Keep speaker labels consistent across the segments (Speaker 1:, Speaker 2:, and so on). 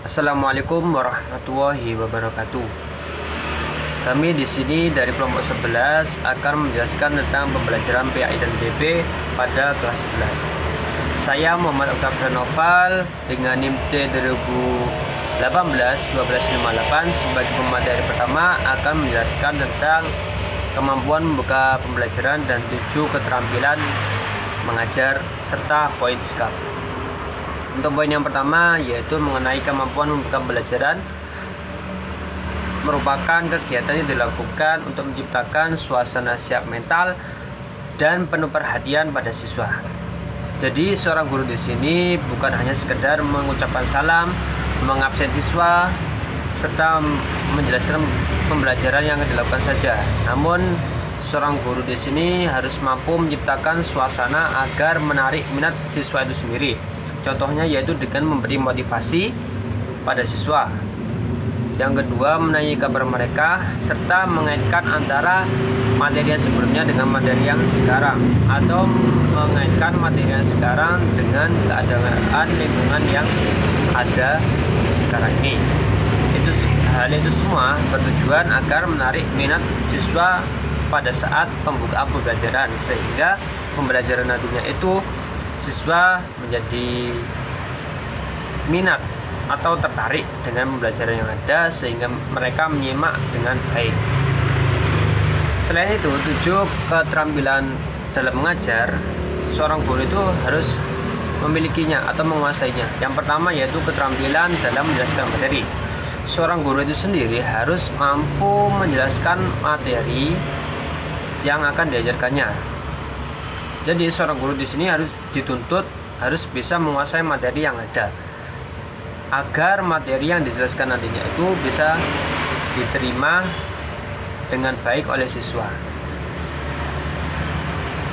Speaker 1: Assalamualaikum warahmatullahi wabarakatuh. Kami di sini dari kelompok 11 akan menjelaskan tentang pembelajaran PAI dan BB pada kelas 11. Saya Muhammad Octavian Noval dengan NIM T 2018-1258 sebagai pemateri pertama akan menjelaskan tentang kemampuan membuka pembelajaran dan 7 keterampilan mengajar serta poin sikap. Untuk poin yang pertama yaitu mengenai kemampuan membuka pembelajaran, merupakan kegiatan yang dilakukan untuk menciptakan suasana siap mental dan penuh perhatian pada siswa. Jadi seorang guru di sini bukan hanya sekedar mengucapkan salam, mengabsen siswa, serta menjelaskan pembelajaran yang dilakukan saja. Namun seorang guru di sini harus mampu menciptakan suasana agar menarik minat siswa itu sendiri. Contohnya yaitu dengan memberi motivasi pada siswa. Yang kedua, menanyai kabar mereka serta mengaitkan antara materi yang sebelumnya dengan materi yang sekarang, atau mengaitkan materi yang sekarang dengan keadaan lingkungan yang ada sekarang ini. Hal itu semua bertujuan agar menarik minat siswa pada saat pembukaan pembelajaran, sehingga pembelajaran nantinya itu siswa menjadi minat atau tertarik dengan pembelajaran yang ada sehingga mereka menyimak dengan baik. Selain itu, 7 keterampilan dalam mengajar, seorang guru itu harus memilikinya atau menguasainya. Yang pertama yaitu keterampilan dalam menjelaskan materi. Seorang guru itu sendiri harus mampu menjelaskan materi yang akan diajarkannya. Jadi seorang guru di sini harus dituntut harus bisa menguasai materi yang ada, agar materi yang dijelaskan nantinya itu bisa diterima dengan baik oleh siswa.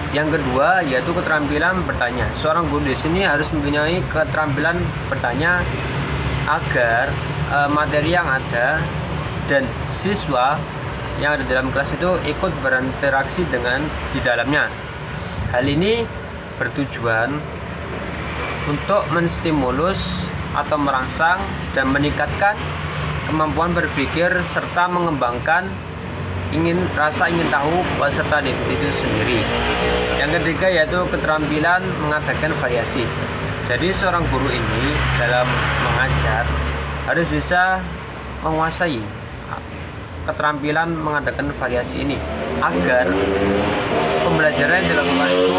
Speaker 1: Yang kedua yaitu keterampilan bertanya. Seorang guru di sini harus mempunyai keterampilan bertanya agar materi yang ada dan siswa yang ada dalam kelas itu ikut berinteraksi dengan di dalamnya. Hal ini bertujuan untuk menstimulus atau merangsang dan meningkatkan kemampuan berpikir serta mengembangkan rasa ingin tahu peserta didik itu sendiri. Yang ketiga yaitu keterampilan mengadakan variasi. Jadi seorang guru ini dalam mengajar harus bisa menguasai keterampilan mengadakan variasi ini agar pembelajaran yang dilakukan itu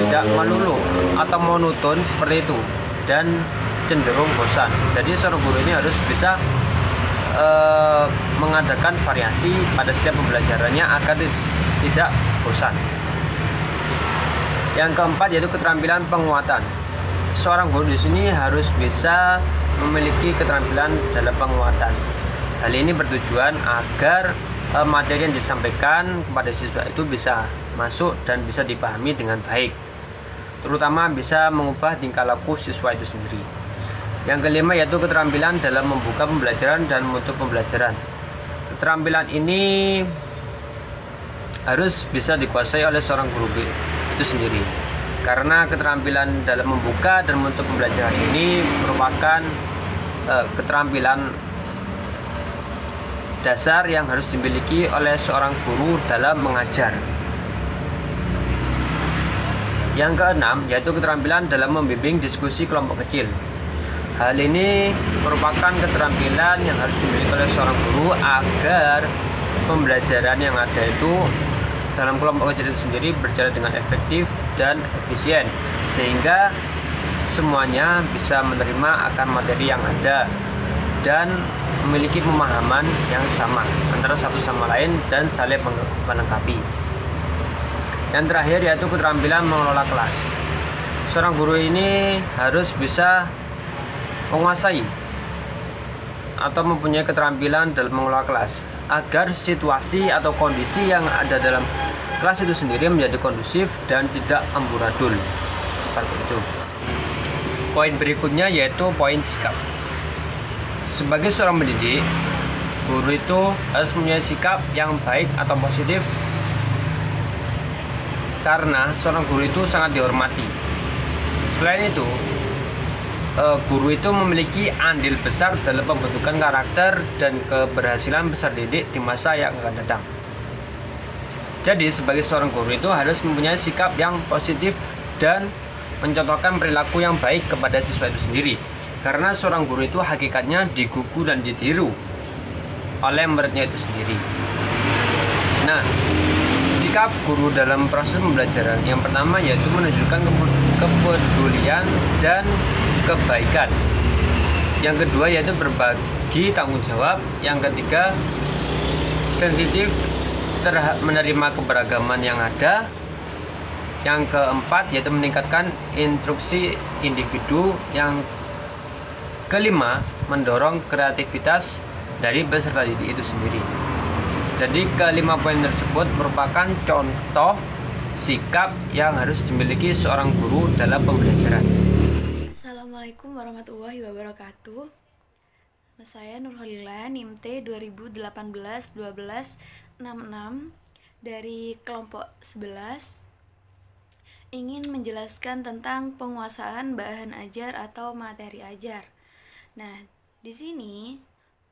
Speaker 1: tidak melulu atau monoton seperti itu dan cenderung bosan. Jadi seorang guru ini harus bisa mengadakan variasi pada setiap pembelajarannya agar tidak bosan. Yang keempat yaitu keterampilan penguatan. Seorang guru di sini harus bisa memiliki keterampilan dalam penguatan. Hal ini bertujuan agar materi yang disampaikan kepada siswa itu bisa masuk dan bisa dipahami dengan baik, terutama bisa mengubah tingkah laku siswa itu sendiri. Yang kelima yaitu keterampilan dalam membuka pembelajaran dan menutup pembelajaran. Keterampilan ini harus bisa dikuasai oleh seorang guru itu sendiri, karena keterampilan dalam membuka dan menutup pembelajaran ini merupakan keterampilan dasar yang harus dimiliki oleh seorang guru dalam mengajar. Yang keenam yaitu keterampilan dalam membimbing diskusi kelompok kecil. Hal ini merupakan keterampilan yang harus dimiliki oleh seorang guru agar pembelajaran yang ada itu dalam kelompok kecil itu sendiri berjalan dengan efektif dan efisien, sehingga semuanya bisa menerima akan materi yang ada dan memiliki pemahaman yang sama antara satu sama lain dan saling melengkapi. Yang terakhir yaitu keterampilan mengelola kelas. Seorang guru ini harus bisa menguasai atau mempunyai keterampilan dalam mengelola kelas agar situasi atau kondisi yang ada dalam kelas itu sendiri menjadi kondusif dan tidak amburadul seperti itu. Poin berikutnya yaitu poin sikap. Sebagai seorang pendidik, guru itu harus mempunyai sikap yang baik atau positif, karena seorang guru itu sangat dihormati Selain itu, guru itu memiliki andil besar dalam pembentukan karakter dan keberhasilan peserta didik di masa yang akan datang. Jadi, sebagai seorang guru itu harus mempunyai sikap yang positif dan mencontohkan perilaku yang baik kepada siswa itu sendiri. Karena seorang guru itu hakikatnya digugu dan ditiru oleh muridnya itu sendiri. Nah, sikap guru dalam proses pembelajaran yang pertama yaitu menunjukkan kepedulian dan kebaikan. Yang kedua yaitu berbagi tanggung jawab. Yang ketiga, sensitif menerima keberagaman yang ada. Yang keempat yaitu meningkatkan instruksi individu. Yang kelima, mendorong kreativitas dari peserta didik itu sendiri. Jadi kelima poin tersebut merupakan contoh sikap yang harus dimiliki seorang guru dalam pembelajaran.
Speaker 2: Assalamualaikum warahmatullahi wabarakatuh. Nama saya Nurholila, NIM T 2018-12-12-66 dari kelompok 11. Ingin menjelaskan tentang penguasaan bahan ajar atau materi ajar. Nah, di sini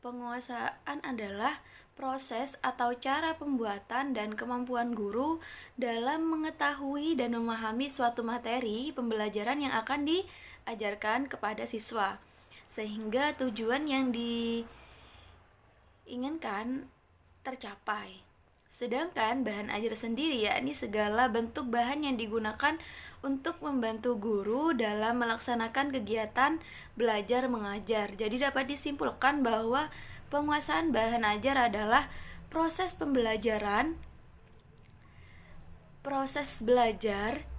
Speaker 2: penguasaan adalah proses atau cara pembuatan dan kemampuan guru dalam mengetahui dan memahami suatu materi pembelajaran yang akan diajarkan kepada siswa, sehingga tujuan yang diinginkan tercapai. Sedangkan bahan ajar sendiri yakni segala bentuk bahan yang digunakan untuk membantu guru dalam melaksanakan kegiatan belajar mengajar. Jadi dapat disimpulkan bahwa penguasaan bahan ajar adalah proses belajar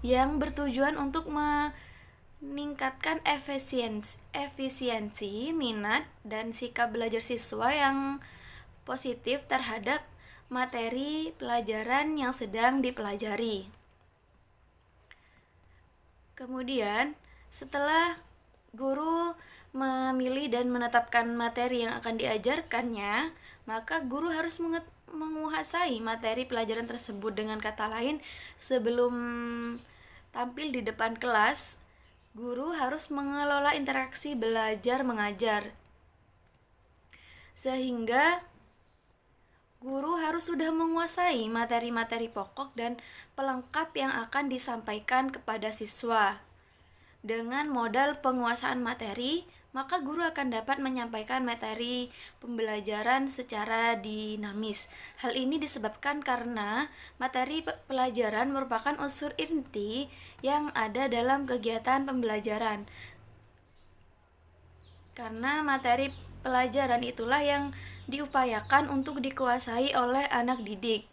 Speaker 2: yang bertujuan untuk meningkatkan efisiensi, minat, dan sikap belajar siswa yang positif terhadap materi pelajaran yang sedang dipelajari. Kemudian, setelah guru memilih dan menetapkan materi yang akan diajarkannya, maka guru harus menguasai materi pelajaran tersebut. Dengan kata lain, sebelum tampil di depan kelas, guru harus mengelola interaksi belajar mengajar. Sehingga guru harus sudah menguasai materi-materi pokok dan pelengkap yang akan disampaikan kepada siswa. Dengan modal penguasaan materi, maka guru akan dapat menyampaikan materi pembelajaran secara dinamis. Hal ini disebabkan karena materi pelajaran merupakan unsur inti yang ada dalam kegiatan pembelajaran. Karena materi pelajaran itulah yang diupayakan untuk dikuasai oleh anak didik.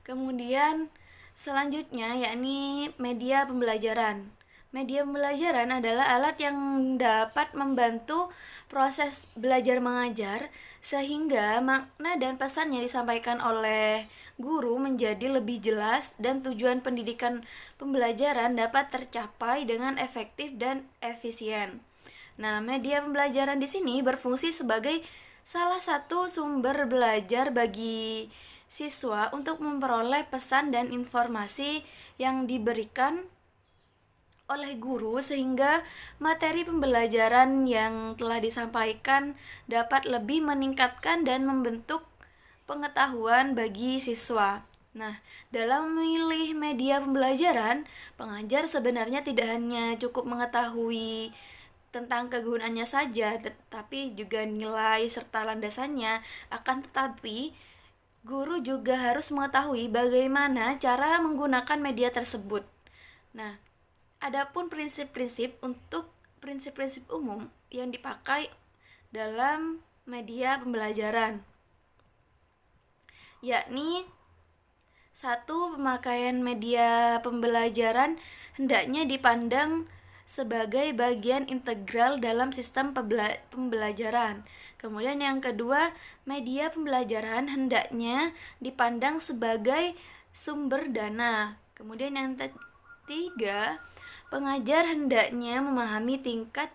Speaker 2: Kemudian selanjutnya yakni media pembelajaran. Media pembelajaran adalah alat yang dapat membantu proses belajar mengajar sehingga makna dan pesan yang disampaikan oleh guru menjadi lebih jelas dan tujuan pendidikan pembelajaran dapat tercapai dengan efektif dan efisien. Nah, media pembelajaran di sini berfungsi sebagai salah satu sumber belajar bagi siswa untuk memperoleh pesan dan informasi yang diberikan oleh guru sehingga materi pembelajaran yang telah disampaikan dapat lebih meningkatkan dan membentuk pengetahuan bagi siswa. Nah, dalam memilih media pembelajaran, pengajar sebenarnya tidak hanya cukup mengetahui tentang kegunaannya saja, tetapi juga nilai serta landasannya. Akan tetapi, guru juga harus mengetahui bagaimana cara menggunakan media tersebut. Nah, adapun prinsip-prinsip umum yang dipakai dalam media pembelajaran, yakni 1. Pemakaian media pembelajaran hendaknya dipandang sebagai bagian integral dalam sistem pembelajaran. Kemudian yang kedua, media pembelajaran hendaknya dipandang sebagai sumber dana. Kemudian yang ketiga, pengajar hendaknya memahami tingkat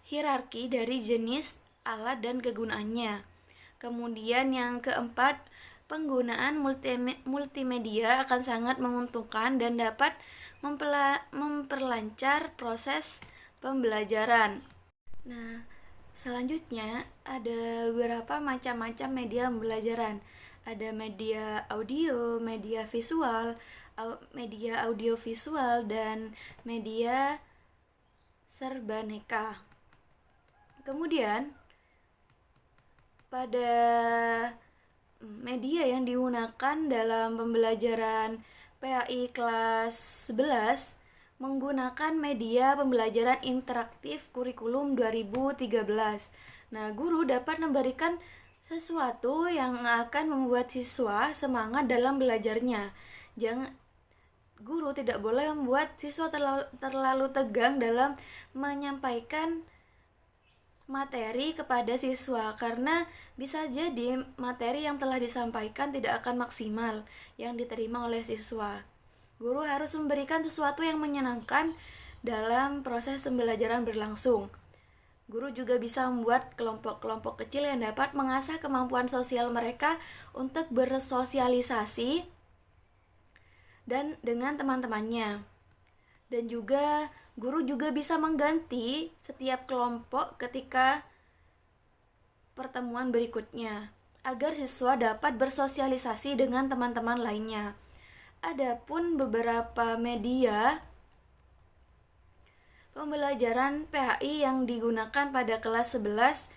Speaker 2: hierarki dari jenis alat dan kegunaannya. Kemudian yang keempat, penggunaan multimedia akan sangat menguntungkan dan dapat memperlancar proses pembelajaran. Nah, selanjutnya ada beberapa macam-macam media pembelajaran. Ada media audio, media visual, media audiovisual, dan media serbaneka. Kemudian pada media yang digunakan dalam pembelajaran PAI kelas 11 menggunakan media pembelajaran interaktif kurikulum 2013. Nah, guru dapat memberikan sesuatu yang akan membuat siswa semangat dalam belajarnya. Guru tidak boleh membuat siswa terlalu tegang dalam menyampaikan materi kepada siswa, karena bisa jadi materi yang telah disampaikan tidak akan maksimal yang diterima oleh siswa. Guru harus memberikan sesuatu yang menyenangkan dalam proses pembelajaran berlangsung. Guru juga bisa membuat kelompok-kelompok kecil yang dapat mengasah kemampuan sosial mereka untuk bersosialisasi dan dengan teman-temannya. Dan juga guru juga bisa mengganti setiap kelompok ketika pertemuan berikutnya agar siswa dapat bersosialisasi dengan teman-teman lainnya. Adapun beberapa media pembelajaran PAI yang digunakan pada kelas 11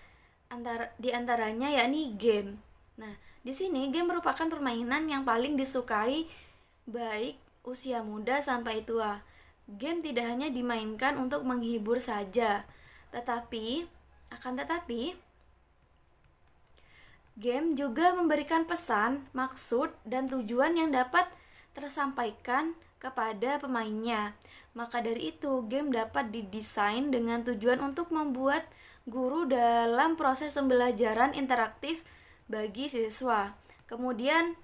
Speaker 2: di antaranya yakni game. Nah, di sini game merupakan permainan yang paling disukai baik usia muda sampai tua. Game tidak hanya dimainkan untuk menghibur saja, tetapi game juga memberikan pesan, maksud, dan tujuan yang dapat tersampaikan kepada pemainnya. Maka dari itu, game dapat didesain dengan tujuan untuk membuat guru dalam proses pembelajaran interaktif bagi siswa. Kemudian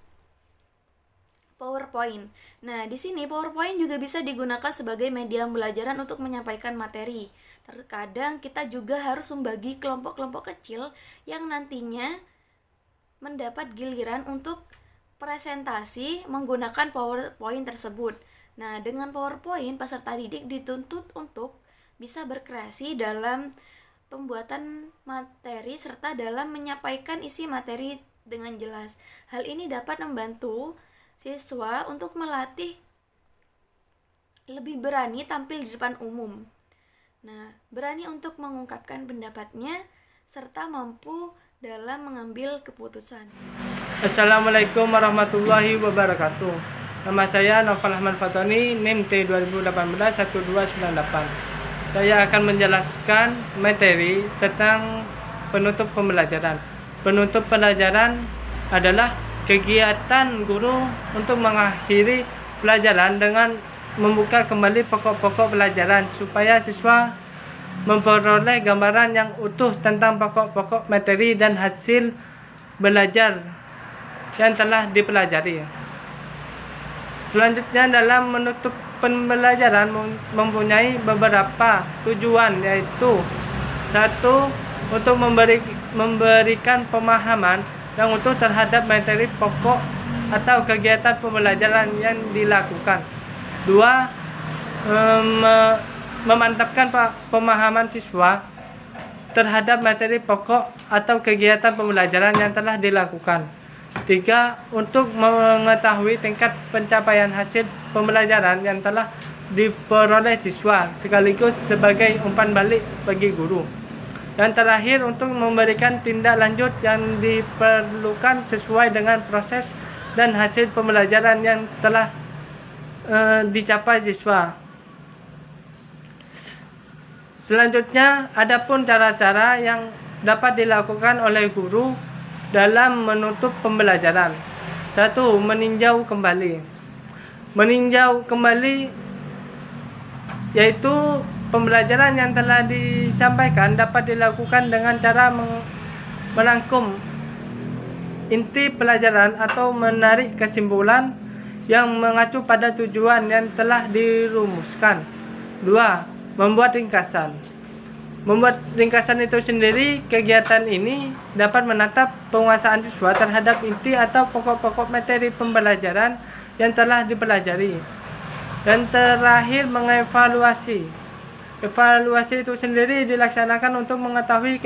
Speaker 2: PowerPoint. Nah, di sini PowerPoint juga bisa digunakan sebagai media pembelajaran untuk menyampaikan materi. Terkadang kita juga harus membagi kelompok-kelompok kecil yang nantinya mendapat giliran untuk presentasi menggunakan PowerPoint tersebut. Nah, dengan PowerPoint, peserta didik dituntut untuk bisa berkreasi dalam pembuatan materi serta dalam menyampaikan isi materi dengan jelas. Hal ini dapat membantu siswa untuk melatih lebih berani tampil di depan umum. Nah, berani untuk mengungkapkan pendapatnya serta mampu dalam mengambil keputusan.
Speaker 3: Assalamualaikum warahmatullahi wabarakatuh. Nama saya Novel Ahmad Fatoni, NIM T2018-1298. Saya akan menjelaskan materi tentang penutup pembelajaran. Penutup pembelajaran adalah kegiatan guru untuk mengakhiri pelajaran dengan membuka kembali pokok-pokok pelajaran supaya siswa memperoleh gambaran yang utuh tentang pokok-pokok materi dan hasil belajar yang telah dipelajari. Selanjutnya, dalam menutup pembelajaran mempunyai beberapa tujuan, yaitu 1. Untuk memberikan pemahaman yang utuh terhadap materi pokok atau kegiatan pembelajaran yang dilakukan. 2. Memantapkan pemahaman siswa terhadap materi pokok atau kegiatan pembelajaran yang telah dilakukan. 3. Untuk mengetahui tingkat pencapaian hasil pembelajaran yang telah diperoleh siswa, sekaligus sebagai umpan balik bagi guru. Dan terakhir, untuk memberikan tindak lanjut yang diperlukan sesuai dengan proses dan hasil pembelajaran yang telah dicapai siswa. Selanjutnya, adapun cara-cara yang dapat dilakukan oleh guru dalam menutup pembelajaran. 1. Meninjau kembali. Meninjau kembali yaitu pembelajaran yang telah disampaikan dapat dilakukan dengan cara merangkum inti pelajaran atau menarik kesimpulan yang mengacu pada tujuan yang telah dirumuskan. 2. Membuat ringkasan. Membuat ringkasan itu sendiri, kegiatan ini dapat menatap penguasaan siswa terhadap inti atau pokok-pokok materi pembelajaran yang telah dipelajari. Dan terakhir, mengevaluasi. Evaluasi itu sendiri dilaksanakan untuk mengetahui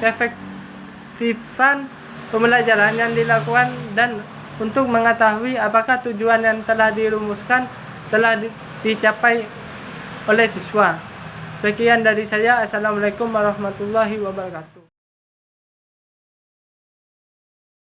Speaker 3: keefektifan pembelajaran yang dilakukan dan untuk mengetahui apakah tujuan yang telah dirumuskan telah dicapai oleh siswa. Sekian dari saya. Assalamualaikum warahmatullahi wabarakatuh.